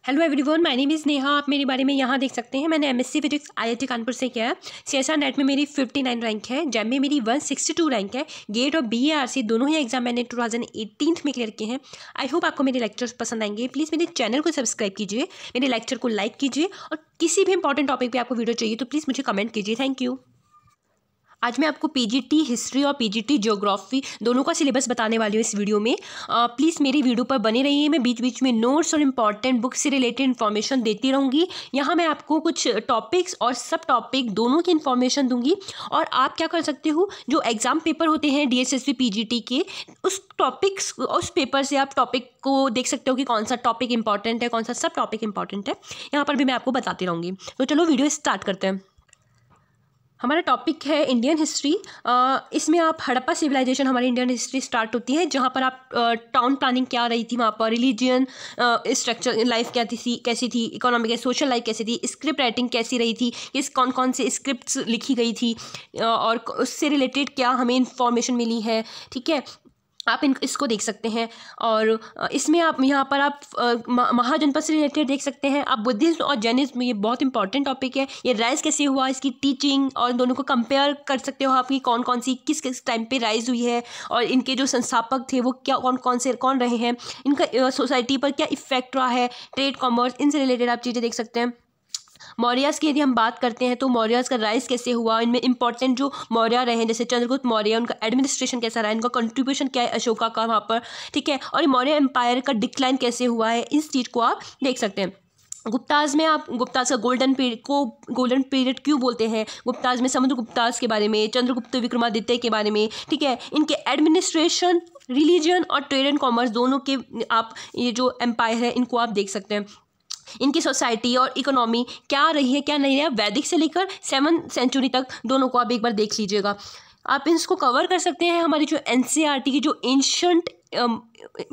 Hello everyone, my name is Neha. आप मेरे बारे में यहाँ देख सकते हैं। मैंने एमएससी फिजिक्स आईआईटी कानपुर से किया है। सीएसआर नेट में मेरी 59 रैंक है। जैम में मेरी 162 रैंक है। गेट और बीएआरसी दोनों ही एग्जाम मैंने 2018 में क्लियर किए हैं। आई होप आपको मेरे लेक्चर्स पसंद आएंगे। प्लीज़ मेरे चैनल को सब्सक्राइब कीजिए, मेरे लेक्चर को लाइक कीजिए और किसी भी इंपॉर्टेंट टॉपिक पर आपको वीडियो चाहिए तो प्लीज़ मुझे कमेंट कीजिए। Thank you. आज मैं आपको पीजीटी हिस्ट्री और पीजीटी ज्योग्राफी दोनों का सिलेबस बताने वाली हूँ इस वीडियो में। प्लीज़ मेरी वीडियो पर बने रहिए। मैं बीच बीच में नोट्स और इम्पॉर्टेंट बुक से रिलेटेड इन्फॉर्मेशन देती रहूँगी। यहाँ मैं आपको कुछ टॉपिक्स और सब टॉपिक दोनों की इन्फॉर्मेशन दूंगी और आप क्या कर सकते हो, जो एग्ज़ाम पेपर होते हैं डीएसएसबी पीजीटी के, उस टॉपिक्स उस पेपर से आप टॉपिक को देख सकते हो कि कौन सा टॉपिक इंपॉर्टेंट है, कौन सा सब टॉपिक इंपॉर्टेंट है। यहाँ पर भी मैं आपको बताती रहूँगी। तो चलो वीडियो स्टार्ट करते हैं। हमारा टॉपिक है इंडियन हिस्ट्री। इसमें आप हड़प्पा सिविलाइजेशन हमारी इंडियन हिस्ट्री स्टार्ट होती है, जहाँ पर आप टाउन प्लानिंग क्या रही थी वहाँ पर, रिलीजियन स्ट्रक्चर लाइफ क्या थी, कैसी थी, इकोनॉमिक सोशल लाइफ कैसी थी, स्क्रिप्ट राइटिंग कैसी रही थी, कौन कौन से स्क्रिप्ट्स लिखी गई थी और उससे रिलेटेड क्या हमें इंफॉर्मेशन मिली है। ठीक है, आप इसको देख सकते हैं। और इसमें आप यहाँ पर आप महाजनपद से रिलेटेड देख सकते हैं। आप बुद्धिज्म और जैनिज्म, ये बहुत इंपॉर्टेंट टॉपिक है। ये राइज कैसे हुआ, इसकी टीचिंग और दोनों को कंपेयर कर सकते हो आप कि कौन कौन सी किस टाइम पे राइज हुई है और इनके जो संस्थापक थे वो क्या कौन रहे हैं, इनका सोसाइटी पर क्या इफेक्ट रहा है, ट्रेड कॉमर्स, इनसे रिलेटेड आप चीज़ें देख सकते हैं। मौर्यास की यदि हम बात करते हैं तो मौर्यास का राइज कैसे हुआ, इनमें इंपॉर्टेंट जो मौर्य रहे हैं जैसे चंद्रगुप्त मौर्य, उनका एडमिनिस्ट्रेशन कैसा रहा, इनका कंट्रीब्यूशन क्या है अशोका का वहाँ पर। ठीक है, और मौर्य एम्पायर का डिक्लाइन कैसे हुआ है, इस चीज़ को आप देख सकते हैं। गुप्ताज में आप गुप्ताज का गोल्डन पीरियड क्यों बोलते हैं, गुप्ताज में समुद्रगुप्ताज के बारे में, चंद्रगुप्त विक्रमादित्य के बारे में। ठीक है, इनके एडमिनिस्ट्रेशन, रिलीजन और ट्रेड एंड कॉमर्स दोनों के आप ये जो एम्पायर है इनको आप देख सकते हैं। इनकी सोसाइटी और इकोनॉमी क्या रही है क्या नहीं है, वैदिक से लेकर 7th सेंचुरी तक दोनों को आप एक बार देख लीजिएगा। आप इसको कवर कर सकते हैं। हमारी जो एनसीईआरटी की जो एंशंट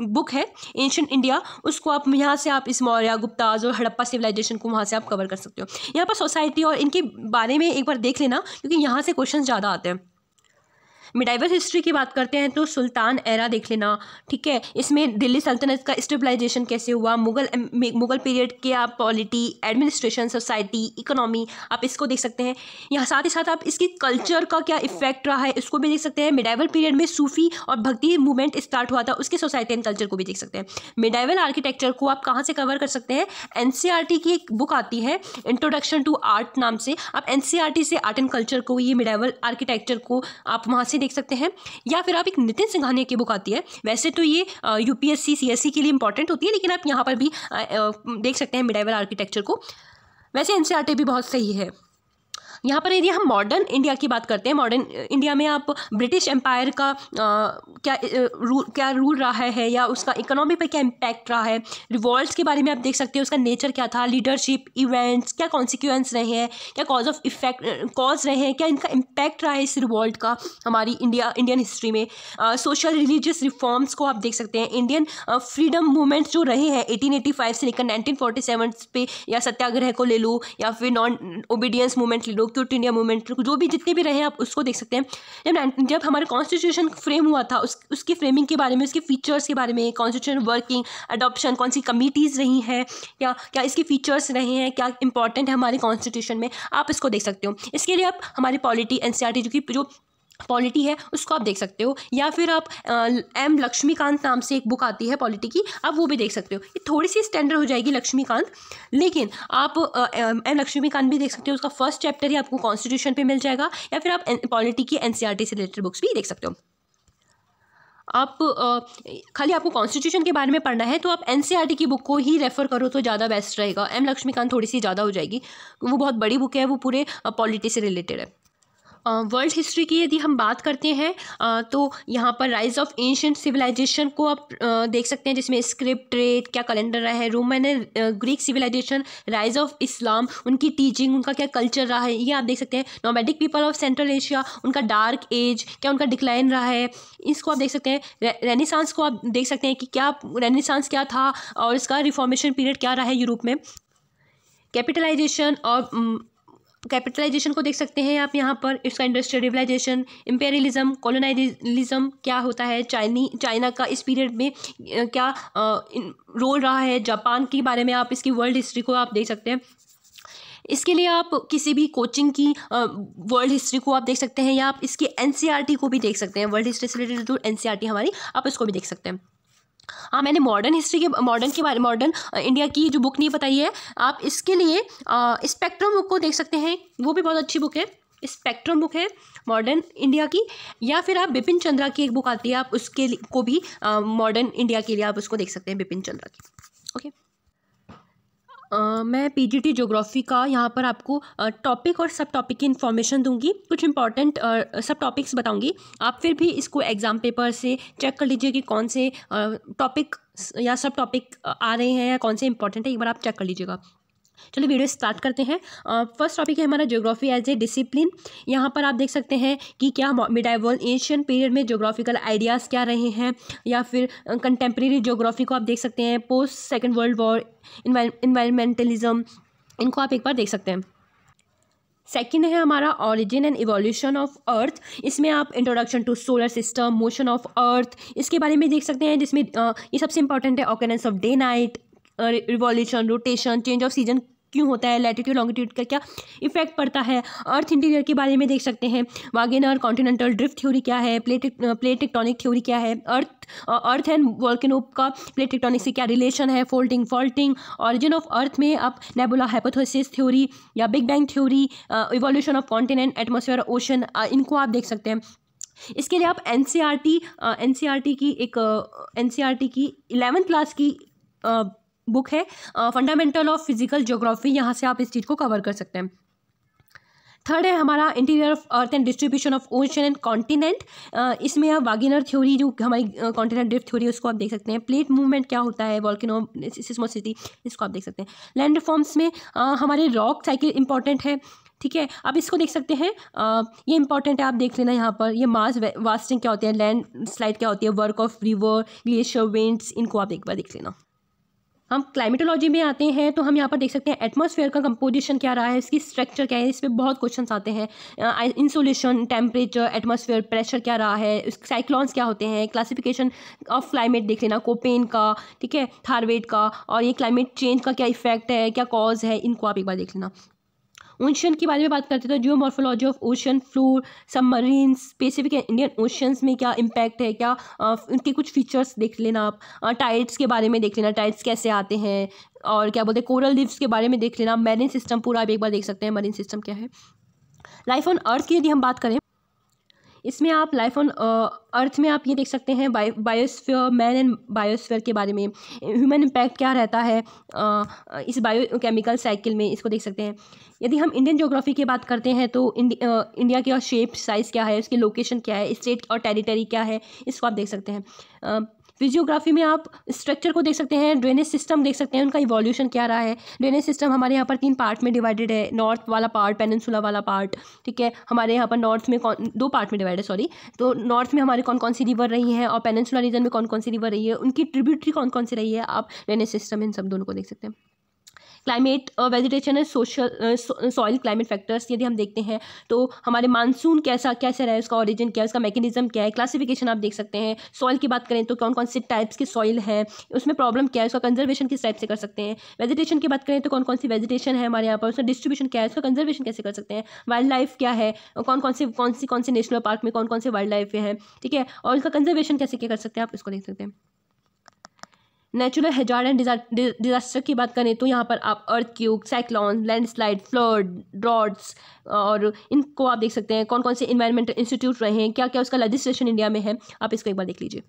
बुक है एंशंट इंडिया, उसको आप यहाँ से आप इस मौर्य, गुप्ताज और हड़प्पा सिविलाइजेशन को वहाँ से आप कवर कर सकते हो। यहाँ पर सोसाइटी और इनके बारे में एक बार देख लेना क्योंकि यहाँ से क्वेश्चन ज़्यादा आते हैं। मिडाइवल हिस्ट्री की बात करते हैं तो सुल्तान एरा देख लेना। ठीक है, इसमें दिल्ली सल्तनत का स्टेबलाइजेशन कैसे हुआ, मुगल पीरियड के आप पॉलिटी, एडमिनिस्ट्रेशन, सोसाइटी, इकोनॉमी, आप इसको देख सकते हैं। यहाँ साथ ही साथ आप इसकी कल्चर का क्या इफेक्ट रहा है इसको भी देख सकते हैं। मिडाइवल पीरियड में सूफी और भक्ति मूवमेंट स्टार्ट हुआ था, उसके सोसाइटी एंड कल्चर को भी देख सकते हैं। मिडाइवल आर्किटेक्चर को आप कहाँ से कवर कर सकते हैं, एनसीईआरटी की एक बुक आती है इंट्रोडक्शन टू आर्ट नाम से, आप एनसीईआरटी से आर्ट एंड कल्चर को, ये मिडाइवल आर्किटेक्चर को आप वहाँ से देख सकते हैं। या फिर आप एक नितिन सिंघानिया की बुक आती है, वैसे तो ये यूपीएससी सीएससी के लिए इंपॉर्टेंट होती है, लेकिन आप यहाँ पर भी देख सकते हैं मिडाइवल आर्किटेक्चर को। वैसे एनसीईआरटी भी बहुत सही है। यहाँ पर यदि हम मॉडर्न इंडिया की बात करते हैं, मॉडर्न इंडिया में आप ब्रिटिश एम्पायर का क्या रूल रहा है या उसका इकोनॉमी पर क्या इम्पैक्ट रहा है, रिवॉल्ट्स के बारे में आप देख सकते हैं, उसका नेचर क्या था, लीडरशिप, इवेंट्स, क्या कॉन्सिक्वेंस रहे हैं, क्या कॉज रहे हैं, क्या इनका इम्पैक्ट रहा है इस रिवॉल्ट का हमारी इंडियन हिस्ट्री में। सोशल रिलीजियस रिफॉर्म्स को आप देख सकते हैं। इंडियन फ्रीडम मूवमेंट्स जो रहे हैं 1885 से लेकर 1947 पे, या सत्याग्रह को ले लो या फिर नॉन ओबीडियंस मूवमेंट ले लो, क्विट इंडिया मूवमेंट, जो भी जितने भी रहे हैं आप उसको देख सकते हैं। जब हमारा कॉन्स्टिट्यूशन फ्रेम हुआ था उसकी फ्रेमिंग के बारे में, उसके फीचर्स के बारे में, कॉन्स्टिट्यूशन वर्किंग, अडॉप्शन, कौन सी कमिटीज़ रही हैं, क्या इसके फीचर्स रहे हैं, क्या इंपॉर्टेंट है हमारे कॉन्स्टिट्यूशन में, आप इसको देख सकते हो। इसके लिए आप हमारी पॉलिटी एनसीईआरटी जो पॉलिटी है उसको आप देख सकते हो, या फिर आप एम लक्ष्मीकांत नाम से एक बुक आती है पॉलिटी की, आप वो भी देख सकते हो। ये थोड़ी सी स्टैंडर्ड हो जाएगी लक्ष्मीकांत, लेकिन आप एम लक्ष्मीकांत भी देख सकते हो। उसका फर्स्ट चैप्टर ही आपको कॉन्स्टिट्यूशन पे मिल जाएगा, या फिर आप पॉलिटी की एनसीईआरटी से रिलेटेड बुक्स भी देख सकते हो। आप खाली आपको कॉन्स्टिट्यूशन के बारे में पढ़ना है तो आप एनसीईआरटी की बुक को ही रेफ़र करो तो ज़्यादा बेस्ट रहेगा। एम लक्ष्मीकांत थोड़ी सी ज़्यादा हो जाएगी, वो बहुत बड़ी बुक है, वो पूरे पॉलिटी से रिलेटेड है। वर्ल्ड हिस्ट्री की यदि हम बात करते हैं तो यहाँ पर राइज ऑफ एंशिएंट सिविलाइजेशन को आप देख सकते हैं, जिसमें स्क्रिप्ट, ट्रेड, क्या कैलेंडर रहा है, Roman and Greek civilization, rise of Islam, उनकी टीचिंग, उनका क्या कल्चर रहा है, ये आप देख सकते हैं। Nomadic people of central Asia, उनका डार्क एज, क्या उनका डिक्लाइन रहा है, इसको आप देख सकते हैं। रेनेसांस को आप देख सकते हैं कि क्या रेनेसांस क्या था और इसका रिफॉर्मेशन पीरियड क्या रहा है यूरोप में। कैपिटलाइजेशन और कैपिटलाइजेशन को देख सकते हैं आप यहाँ पर, इसका इंडस्ट्रियल रिवलाइजेशन, इम्पेरियलिज्म, कॉलोनाइजलिज्म क्या होता है, चाइना का इस पीरियड में क्या रोल रहा है, जापान के बारे में आप इसकी वर्ल्ड हिस्ट्री को आप देख सकते हैं। इसके लिए आप किसी भी कोचिंग की वर्ल्ड हिस्ट्री को आप देख सकते हैं, या आप इसकी एनसीईआरटी को भी देख सकते हैं। वर्ल्ड हिस्ट्री से रिलेटेड जो एनसीईआरटी हमारी, आप इसको भी देख सकते हैं। हाँ, मैंने मॉडर्न इंडिया की जो बुक नहीं बताई है, आप इसके लिए स्पेक्ट्रम बुक को देख सकते हैं, वो भी बहुत अच्छी बुक है। स्पेक्ट्रम बुक है मॉडर्न इंडिया की, या फिर आप बिपिन चंद्रा की एक बुक आती है, आप उसके को भी मॉडर्न इंडिया के लिए आप उसको देख सकते हैं, बिपिन चंद्रा की। ओके, मैं पीजीटी ज्योग्राफी का यहाँ पर आपको टॉपिक और सब टॉपिक की इन्फॉर्मेशन दूंगी, कुछ इंपॉर्टेंट सब टॉपिक्स बताऊंगी। आप फिर भी इसको एग्ज़ाम पेपर से चेक कर लीजिए कि कौन से टॉपिक या सब टॉपिक आ रहे हैं या कौन से इंपॉर्टेंट है, एक बार आप चेक कर लीजिएगा। चलो वीडियो स्टार्ट करते हैं। फर्स्ट टॉपिक है हमारा ज्योग्राफी एज ए डिसिप्लिन। यहाँ पर आप देख सकते हैं कि क्या मिडाइवल एशियन पीरियड में ज्योग्राफिकल आइडियाज़ क्या रहे हैं, या फिर कंटेम्प्रेरी ज्योग्राफी को आप देख सकते हैं, पोस्ट सेकेंड वर्ल्ड वॉर, इन्वायरमेंटलिज्म, इनको आप एक बार देख सकते हैं। सेकेंड है हमारा origin and evolution of earth. इसमें आप introduction to solar system, motion of earth, इसके बारे में देख सकते हैं, जिसमें ये सबसे इंपॉर्टेंट है occurrence of day night, revolution, rotation, change off season क्यों होता है, लैटिट्यूड लॉन्गिट्यूड का क्या इफेक्ट पड़ता है, अर्थ इंटीरियर के बारे में देख सकते हैं, वागेनर कॉन्टिनेंटल ड्रिफ्ट थ्योरी क्या है, प्लेट टेक्टोनिक थ्योरी क्या है, अर्थ एंड वोल्केनो का प्लेट टेक्टोनिक से क्या रिलेशन है, फॉल्टिंग, ऑरिजिन ऑफ अर्थ में आप नेबुला हाइपोथेसिस थ्योरी या big bang theory, evolution of continent, atmosphere, ocean, इनको आप देख सकते हैं। इसके लिए आप एनसीईआरटी की 11th क्लास की बुक है फंडामेंटल ऑफ फिजिकल ज्योग्राफी, यहाँ से आप इस चीज़ को कवर कर सकते हैं। थर्ड है हमारा interior of earth and distribution of ocean and continent. इसमें आप वागेनर थ्योरी जो हमारी कॉन्टिनेंट ड्रिफ्ट थ्योरी, उसको आप देख सकते हैं। प्लेट मूवमेंट क्या होता है, वोल्केनो सिस्मोसिटी, इसको आप देख सकते हैं। लैंड रिफॉर्म्स में हमारे रॉक साइकिल इंपॉर्टेंट है, ठीक है, आप इसको देख सकते हैं, ये इंपॉर्टेंट है, आप देख लेना यहाँ पर। ये मास वास्टिंग क्या होती है, लैंड स्लाइड क्या होती है, work of river, glacier, winds, इनको आप एक बार देख लेना। हम क्लाइमेटोलॉजी में आते हैं तो हम यहाँ पर देख सकते हैं एटमॉस्फेयर का कंपोजिशन क्या रहा है, इसकी स्ट्रक्चर क्या है, इस पर बहुत क्वेश्चंस आते हैं। इंसोलेशन, टेम्परेचर, एटमॉस्फेयर प्रेशर क्या रहा है, साइक्लोन्स क्या होते हैं, क्लासिफिकेशन ऑफ क्लाइमेट देख लेना, कोपेन का, ठीक है, थारवेट का, और ये क्लाइमेट चेंज का क्या इफेक्ट है, क्या कॉज है, इनको आप एक बार देख लेना। ओशन के बारे में बात करते हैं तो geomorphology of ocean floor, submarines, specific Indian oceans में क्या इम्पैक्ट है, क्या उनके कुछ फीचर्स देख लेना आप। टाइड्स के बारे में देख लेना, टाइड्स कैसे आते हैं, और क्या बोलते हैं कोरल रीफ्स के बारे में देख लेना। मैरीन सिस्टम पूरा आप एक बार देख सकते हैं, मरीन सिस्टम क्या है। लाइफ ऑन अर्थ की यदि हम बात करें, इसमें आप लाइफ ऑन अर्थ में आप ये देख सकते हैं बायोस्फीयर, मैन एंड बायोस्फीयर के बारे में, ह्यूमन इम्पैक्ट क्या रहता है इस बायोकेमिकल साइकिल में, इसको देख सकते हैं। यदि हम इंडियन ज्योग्राफी की बात करते हैं तो इंडिया का शेप साइज़ क्या है, उसकी लोकेशन क्या है, स्टेट और टेरिटरी क्या है, इसको आप देख सकते हैं। फिजियोग्राफी में आप स्ट्रक्चर को देख सकते हैं, ड्रेनेज सिस्टम देख सकते हैं, उनका इवोल्यूशन क्या रहा है। ड्रेनेज सिस्टम हमारे यहाँ पर 3 पार्ट में डिवाइडेड है, नॉर्थ वाला पार्ट, पेनिनसुला वाला पार्ट, ठीक है। हमारे यहाँ पर नॉर्थ में 2 पार्ट में डिवाइडेड, सॉरी। तो नॉर्थ में हमारे कौन कौन सी रिवर रही हैं, और पेनिनसुला रीजन में कौन कौन सी रिवर रही है, उनकी ट्रिब्यूटरी कौन कौन सी रही है, आप ड्रेनेज सिस्टम इन सब दोनों को देख सकते हैं। Climate, vegetation and soil climate factors यदि हम देखते हैं तो हमारे मानसून कैसे रहा है, उसका ओरिजिन क्या है, उसका मैकेनिज्म क्या है, क्लासिफिकेशन आप देख सकते हैं। सॉइल की बात करें तो कौन कौन से टाइप्स की सॉइल है, उसमें प्रॉब्लम क्या है, उसका कंजर्वेशन किस टाइप से कर सकते हैं। वेजिटेशन की बात करें तो कौन कौन सी वेजिटेशन है हमारे यहाँ पर, उसका डिस्ट्रीब्यूशन क्या है, उसका कंजर्वेशन कैसे कर सकते हैं। वाइल्ड लाइफ क्या है, कौन से नेशनल पार्क में कौन से वाइल्ड लाइफ है, ठीक है, और उसका कंजर्वेशन कैसे क्या कर सकते हैं, आप इसको देख सकते हैं। नेचुरल हैजार्ड एंड डिजास्टर की बात करें तो यहाँ पर आप earthquake, cyclone, landslide, flood, droughts, और इनको आप देख सकते हैं। कौन कौन से इन्वायरमेंटल इंस्टीट्यूट रहे हैं, क्या क्या उसका लेजिस्लेशन इंडिया में है, आप इसको एक बार देख लीजिए।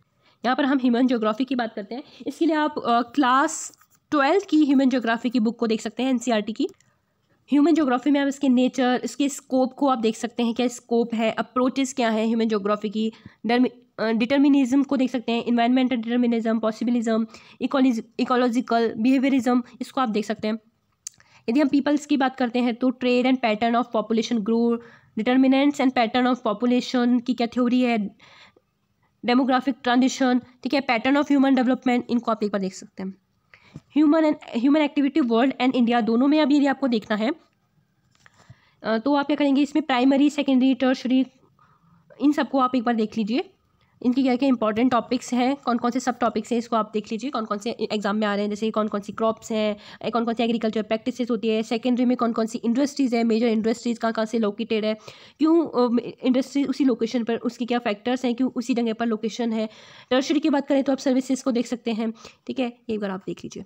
यहाँ पर हम ह्यूमन ज्योग्राफी की बात करते हैं, इसके लिए आप क्लास 12 की ह्यूमन ज्योग्राफी की बुक को देख सकते हैं, एनसीईआरटी की। ह्यूमन ज्योग्राफी में आप इसके नेचर, इसके स्कोप को आप देख सकते हैं, क्या स्कोप है, अप्रोचेस क्या है ह्यूमन ज्योग्राफी की। डिटर्मिनिज्म को देख सकते हैं, environmental determinism, possibilism, ecological behaviourism, इसको आप देख सकते हैं। यदि हम पीपल्स की बात करते हैं तो trade and pattern of population grow, determinants and pattern of population की क्या थ्योरी है, डेमोग्राफिक ट्रांजिशन, ठीक है, पैटर्न ऑफ ह्यूमन डेवलपमेंट, इनको आप एक बार देख सकते हैं। Human activity world and India दोनों में अभी यदि आपको देखना है तो आप क्या करेंगे, इसमें प्राइमरी, सेकेंडरी, टर्शरी, इन सबको आप एक बार देख लीजिए। इनके क्या क्या इंपॉर्टेंट टॉपिक्स हैं, कौन कौन से सब टॉपिक्स हैं, इसको आप देख लीजिए कौन कौन से एग्जाम में आ रहे हैं। जैसे कौन कौन सी क्रॉप्स हैं, कौन कौन सी एग्रीकल्चर प्रैक्टिसेस होती है। सेकेंडरी में कौन कौन सी इंडस्ट्रीज़ है, मेजर इंडस्ट्रीज़ कहाँ से लोकेटेड है, क्यों इंडस्ट्री उसी लोकेशन पर, उसके क्या फैक्टर्स हैं, क्यों उसी जगह पर लोकेशन है। टर्शरी की बात करें तो आप सर्विसेज को देख सकते हैं, ठीक है, एक बार आप देख लीजिए।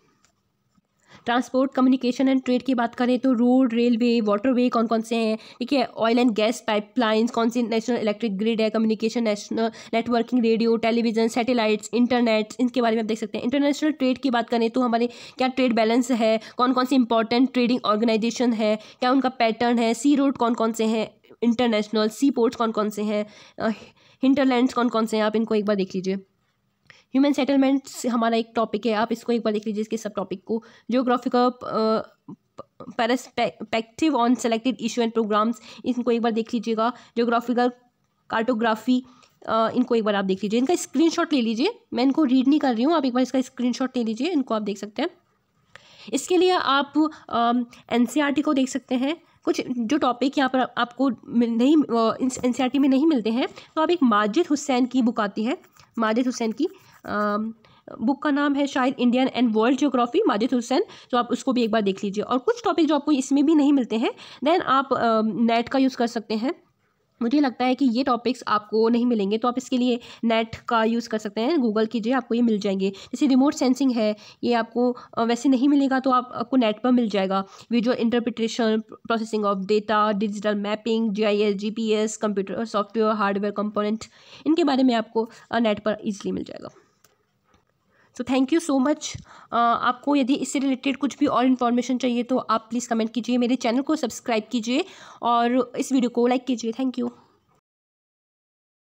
ट्रांसपोर्ट, कम्युनिकेशन एंड ट्रेड की बात करें तो रोड, रेलवे, वाटरवे कौन कौन से हैं, ठीक है। ऑयल एंड गैस पाइपलाइंस, कौन सी नेशनल इलेक्ट्रिक ग्रिड है, communication, national networking, radio, television, satellites, internet, इनके बारे में आप देख सकते हैं। इंटरनेशनल ट्रेड की बात करें तो हमारे क्या ट्रेड बैलेंस है, कौन कौन सी इंपॉर्टेंट ट्रेडिंग ऑर्गेनाइजेशन है, क्या उनका पैटर्न है, सी रोड कौन कौन से हैं, इंटरनेशनल सी पोर्ट्स कौन कौन से हैं, हिंटरलैंड्स कौन कौन से हैं, आप इनको एक बार देख लीजिए। ह्यूमन सेटलमेंट्स हमारा एक टॉपिक है, आप इसको एक बार देख लीजिए, इसके सब टॉपिक को। Geographical perspective on selected issue and programs, इनको एक बार देख लीजिएगा। जियोग्राफिकल कार्टोग्राफी, इनको एक बार आप देख लीजिए। इनका स्क्रीनशॉट ले लीजिए, मैं इनको रीड नहीं कर रही हूँ, आप एक बार इसका स्क्रीनशॉट ले लीजिए, इनको आप देख सकते हैं। इसके लिए आप NCERT को देख सकते हैं। कुछ जो टॉपिक यहाँ पर आपको नहीं NCERT में नहीं मिलते हैं, तो आप एक माजिद हुसैन की बुक आती है, माजिद हुसैन की बुक का नाम है शायद Indian and world geography, Majid Hussain, तो आप उसको भी एक बार देख लीजिए। और कुछ टॉपिक जो आपको इसमें भी नहीं मिलते हैं, देन आप नेट का यूज़ कर सकते हैं। मुझे लगता है कि ये टॉपिक्स आपको नहीं मिलेंगे, तो आप इसके लिए नेट का यूज़ कर सकते हैं, गूगल कीजिए, आपको ये मिल जाएंगे। जैसे रिमोट सेंसिंग है, ये आपको वैसे नहीं मिलेगा, तो आपको नेट पर मिल जाएगा। Visual interpretation, processing of data, digital mapping, GIS, GPS, computer software, hardware component, इनके बारे में आपको नेट पर ईजिली मिल जाएगा। So thank you so much. आपको यदि इससे रिलेटेड कुछ भी और इन्फॉर्मेशन चाहिए तो आप प्लीज़ कमेंट कीजिए, मेरे चैनल को सब्सक्राइब कीजिए और इस वीडियो को लाइक कीजिए। Thank you.